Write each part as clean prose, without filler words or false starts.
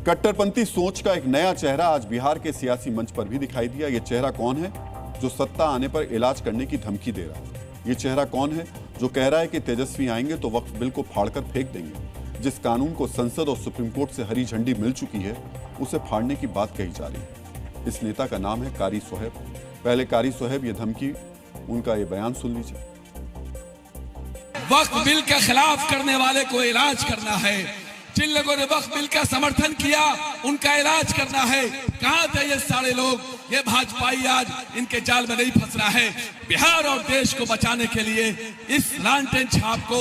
कट्टरपंथी सोच का एक नया चेहरा आज बिहार के सियासी मंच पर भी दिखाई दिया। यह चेहरा कौन है जो सत्ता आने पर इलाज करने की धमकी दे रहा है? ये चेहरा कौन है जो कह रहा है कि तेजस्वी आएंगे तो वक्फ बिल को फाड़कर फेंक देंगे? जिस कानून को संसद और सुप्रीम कोर्ट से हरी झंडी मिल चुकी है उसे फाड़ने की बात कही जा रही है। इस नेता का नाम है कारी सोहेब। पहले कारी सोहेब ये धमकी, उनका ये बयान सुन लीजिए। वक्फ बिल के खिलाफ करने वाले को इलाज करना है। जिन लोगों ने वक्फ बिल का समर्थन किया उनका इलाज करना है। कहां थे ये सारे लोग? ये भाजपाई आज इनके जाल में नहीं फंस रहा है। बिहार और देश को बचाने के लिए इस लालटेन छाप को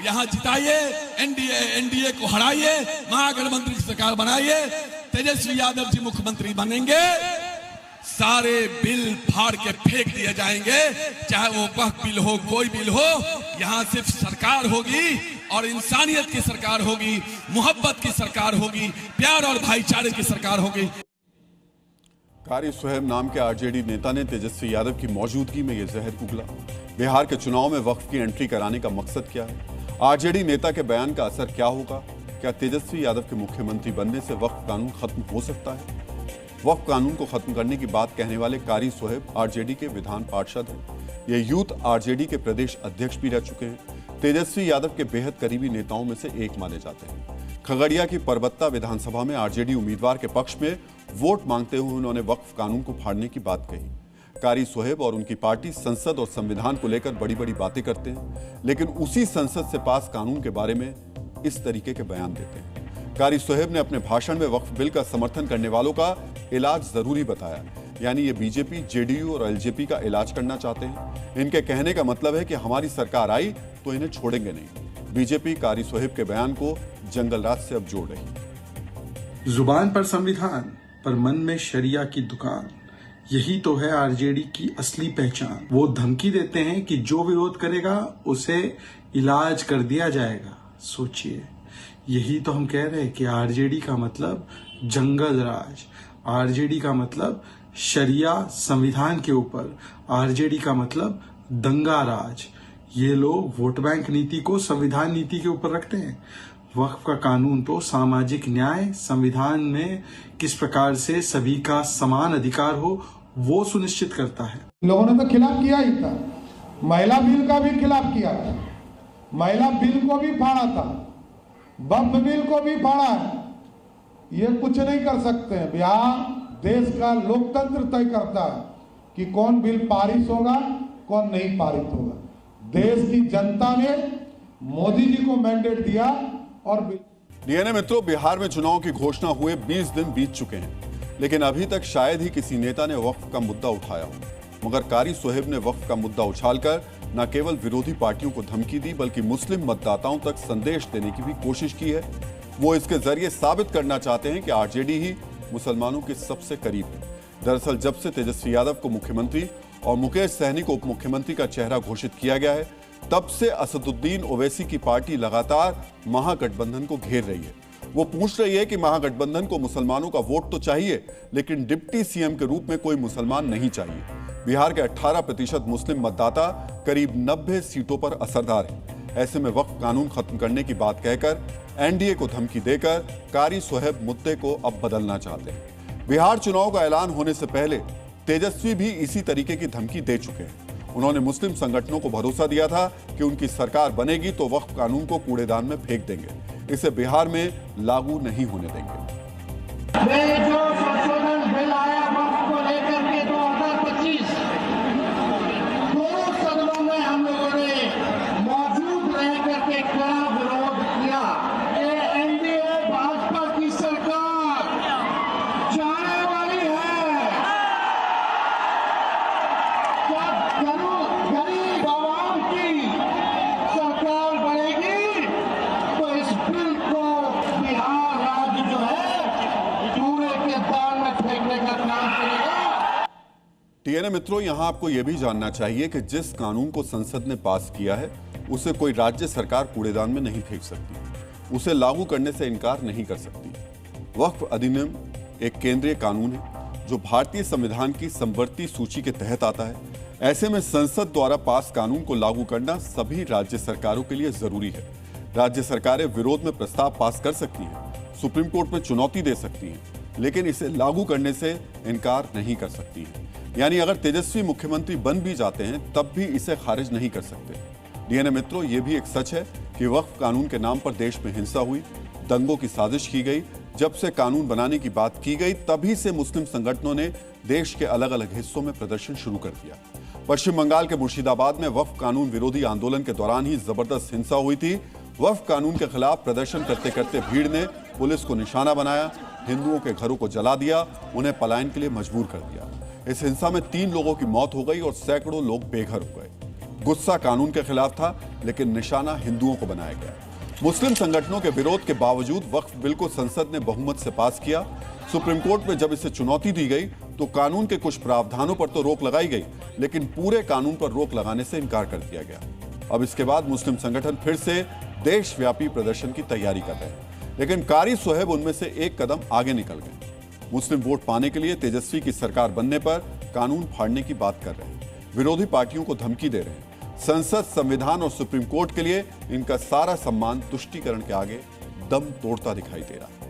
यहां जिताइए, एनडीए को हराइए, महागठबंधन की सरकार बनाइए, तेजस्वी यादव जी मुख्यमंत्री बनेंगे, सारे बिल फाड़ के फेंक दिए जाएंगे। चाहे वो वक्फ बिल हो, कोई बिल हो, यहां सिर्फ सरकार होगी और इंसानियत की सरकार होगी, मोहब्बत की सरकार होगी, प्यार और भाईचारे की सरकार होगी। कारी सोहेब नाम के आरजेडी नेता ने तेजस्वी यादव की मौजूदगी में यह जहर उगला। बिहार के चुनाव में वक्फ की एंट्री कराने का मकसद क्या है? आरजेडी नेता के बयान का असर क्या होगा? क्या तेजस्वी यादव के मुख्यमंत्री बनने से वक्फ कानून खत्म हो सकता है? वक्फ कानून को खत्म करने की बात कहने वाले कारी सोहेब आरजेडी के विधान पार्षद हैं। ये यूथ आरजेडी के प्रदेश अध्यक्ष भी रह चुके हैं। तेजस्वी यादव के बेहद करीबी नेताओं में से एक माने जाते हैं। खगड़िया की परबत्ता विधानसभा में आरजेडी उम्मीदवार के पक्ष में वोट मांगते हुए उन्होंने वक्फ कानून को फाड़ने की बात कही। कारी सोहेब और उनकी पार्टी संसद और संविधान को लेकर बड़ी बड़ी बातें करते हैं, लेकिन उसी संसद से पास कानून के बारे में इस तरीके के बयान देते हैं। कारी सोहेब ने अपने भाषण में वक्फ बिल का समर्थन करने वालों का इलाज जरूरी बताया, यानी ये बीजेपी, जेडीयू और एलजेपी का इलाज करना चाहते हैं। इनके कहने का मतलब है कि हमारी सरकार आई तो इन्हें छोड़ेंगे नहीं। बीजेपी कारी सोहेब के बयान को जंगल राज से अब जोड़ रही। जुबान पर संविधान पर मन में शरिया की दुकान, यही तो है आरजेडी की असली पहचान। वो धमकी देते हैं कि जो विरोध करेगा उसे इलाज कर दिया जाएगा। सोचिए, यही तो हम कह रहे हैं कि आरजेडी का मतलब जंगल राज, आरजेडी का मतलब शरिया संविधान के ऊपर, आरजेडी का मतलब दंगा राज। ये लोग वोट बैंक नीति को संविधान नीति के ऊपर रखते हैं। वक्फ का कानून तो सामाजिक न्याय, संविधान में किस प्रकार से सभी का समान अधिकार हो वो सुनिश्चित करता है। लोगों ने तो खिलाफ किया ही था, महिला बिल का भी खिलाफ किया था, महिला बिल को भी फाड़ा था, वक्फ बिल को भी फाड़ा है। ये कुछ नहीं कर सकते हैं। बिहार देश का लोकतंत्र तय करता है कि कौन बिल पारित होगा, कौन नहीं पारित होगा। देश की जनता ने मोदी जी को मैंडेट दिया और डीएनए मित्रों, बिहार में चुनाव की घोषणा हुए 20 दिन बीत चुके हैं, लेकिन अभी तक शायद ही किसी नेता ने वक्फ का मुद्दा उठाया हो। मगर कारी सोहेब ने वक्फ का मुद्दा उछालकर न केवल विरोधी पार्टियों को धमकी दी, बल्कि मुस्लिम मतदाताओं तक संदेश देने की भी कोशिश की है। वो इसके जरिए साबित करना चाहते हैं कि आरजेडी ही मुसलमानों के सबसे करीब है। दरअसल जब से तेजस्वी यादव को मुख्यमंत्री और मुकेश सहनी को उप मुख्यमंत्री का चेहरा घोषित किया गया है, तब से असदुद्दीन ओवैसी की पार्टी लगातार महागठबंधन को घेर रही है। वो पूछ रही है कि महागठबंधन को मुसलमानों का वोट तो चाहिए, लेकिन डिप्टी सीएम के रूप में कोई मुसलमान नहीं चाहिए। बिहार के 18% मुस्लिम मतदाता करीब 90 सीटों पर असरदार हैं। ऐसे में वक्फ कानून खत्म करने की बात कहकर, एनडीए को धमकी देकर कारी सोहेब मुद्दे को अब बदलना चाहते हैं। बिहार चुनाव का ऐलान होने से पहले तेजस्वी भी इसी तरीके की धमकी दे चुके हैं। उन्होंने मुस्लिम संगठनों को भरोसा दिया था कि उनकी सरकार बनेगी तो वक्फ कानून को कूड़ेदान में फेंक देंगे, इसे बिहार में लागू नहीं होने देंगे। जो संशोधन बिल आया वक्फ को लेकर के 2025 दोनों सदनों में हम लोगों ने मौजूद रह करके कड़ा विरोध किया। ये एनडीए भाजपा की सरकार जाने वाली है। गरीब आवाम की सरकार बनेगी तो इस बिल को बिहार राज्य जो है कूड़े के दान में फेंकने का काम करेगा। डीएनए मित्रों, यहां आपको यह भी जानना चाहिए कि जिस कानून को संसद ने पास किया है उसे कोई राज्य सरकार कूड़ेदान में नहीं फेंक सकती, उसे लागू करने से इनकार नहीं कर सकती। वक्फ अधिनियम एक केंद्रीय कानून है जो भारतीय संविधान की समवर्ती सूची के तहत आता है। ऐसे में संसद द्वारा पास कानून को लागू करना सभी राज्य सरकारों के लिए जरूरी है। राज्य सरकारें विरोध में प्रस्ताव पास कर सकती हैं। सुप्रीम कोर्ट में चुनौती दे सकती हैं, लेकिन इसे लागू करने से इनकार नहीं कर सकती हैं। यानी अगर तेजस्वी मुख्यमंत्री बन भी जाते हैं तब भी इसे खारिज नहीं कर सकते। डीएनए मित्रों, ये भी एक सच है कि वक्फ कानून के नाम पर देश में हिंसा हुई, दंगों की साजिश की गई। जब से कानून बनाने की बात की गई तभी से मुस्लिम संगठनों ने देश के अलग अलग हिस्सों में प्रदर्शन शुरू कर दिया। पश्चिम बंगाल के मुर्शिदाबाद में वक्फ कानून विरोधी आंदोलन के दौरान ही जबरदस्त हिंसा हुई थी। वक्फ कानून के खिलाफ प्रदर्शन करते करते भीड़ ने पुलिस को निशाना बनाया, हिंदुओं के घरों को जला दिया, उन्हें पलायन के लिए मजबूर कर दिया। इस हिंसा में 3 लोगों की मौत हो गई और सैकड़ों लोग बेघर हो गए। गुस्सा कानून के खिलाफ था, लेकिन निशाना हिंदुओं को बनाया गया। मुस्लिम संगठनों के विरोध के बावजूद वक्फ बिल को संसद ने बहुमत से पास किया। सुप्रीम कोर्ट में जब इसे चुनौती दी गई तो कानून के कुछ प्रावधानों पर तो रोक लगाई गई, लेकिन पूरे कानून पर रोक लगाने से इनकार कर दिया गया। अब इसके बाद मुस्लिम संगठन फिर से देशव्यापी प्रदर्शन की तैयारी कर रहे हैं, लेकिन कारी सोहेब उनमें से एक कदम आगे निकल गए। मुस्लिम वोट पाने के लिए तेजस्वी की सरकार बनने पर कानून फाड़ने की बात कर रहे हैं, विरोधी पार्टियों को धमकी दे रहे हैं। संसद, संविधान और सुप्रीम कोर्ट के लिए इनका सारा सम्मान तुष्टीकरण के आगे दम तोड़ता दिखाई दे रहा है।